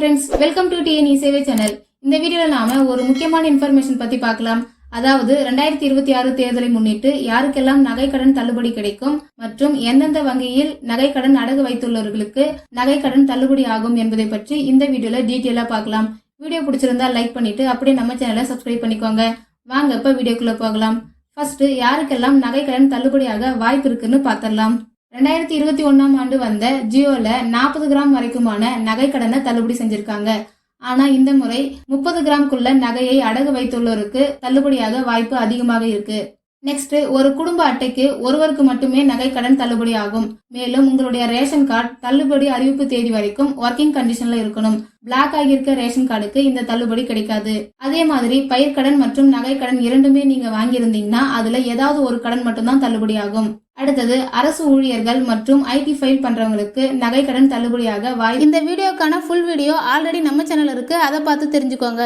Friends, welcome to TNE சேவை channel. இந்த வீடியோல நாம ஒரு முக்கியமான இன்ஃபர்மேஷன் பத்தி பார்க்கலாம். அதாவது 2026 தேர்தலை முன்னிட்டு யாருக்கெல்லாம் நகை கடன் தள்ளுபடி கிடைக்கும் மற்றும் எந்தெந்த வங்கியில் நகை கடன் அடகு வைத்துள்ளவர்களுக்கு நகை கடன் தள்ளுபடி ஆகும் என்பதை பற்றி இந்த வீடியோல டீட்டெயிலா பார்க்கலாம். வீடியோ பிடிச்சிருந்தா லைக் பண்ணிட்டு அப்படியே நம்ம சேனலை சப்ஸ்கிரைப் பண்ணிக்கோங்க. வாங்க இப்ப வீடியோக்குள்ள போகலாம். ஃபர்ஸ்ட் யாருக்கெல்லாம் நகை கடன் தள்ளுபடியாக வாய்ப்பு இருக்குன்னு பார்த்தரலாம். 2021 ஆண்டு வந்த ஜியோல 40 கிராம் வரைக்குமான நகை கடனை தள்ளுபடி செஞ்சிருக்காங்க. ஆனா இந்த முறை 30 கிராம்குள்ள நகையை அடகு வைத்துள்ளோருக்கு தள்ளுபடியாக வாய்ப்பு அதிகமாக இருக்கு. நெக்ஸ்ட், ஒரு குடும்ப அட்டைக்கு ஒருவருக்கு மட்டுமே நகை கடன் தள்ளுபடி ஆகும். மேலும் உங்களுடைய ரேஷன் கார்டு தள்ளுபடி அறிவிப்பு தேதி வரைக்கும் ஒர்க்கிங் கண்டிஷன்ல இருக்கணும். பிளாக் ஆகியிருக்க ரேஷன் கார்டுக்கு இந்த தள்ளுபடி கிடைக்காது. அதே மாதிரி பயிர்க்கடன் மற்றும் நகை கடன் இரண்டுமே நீங்க வாங்கியிருந்தீங்கன்னா அதுல ஏதாவது ஒரு கடன் மட்டும்தான் தள்ளுபடி ஆகும். அடுத்தது, அரசு ஊழியர்கள் மற்றும் ஐடி ஃபைல் பண்றவங்களுக்கு நகை கடன் தள்ளுபடியாக இந்த வீடியோக்கான ஃபுல் வீடியோ ஆல்ரெடி நம்ம சேனல் இருக்கு, அதை பார்த்து தெரிஞ்சுக்கோங்க.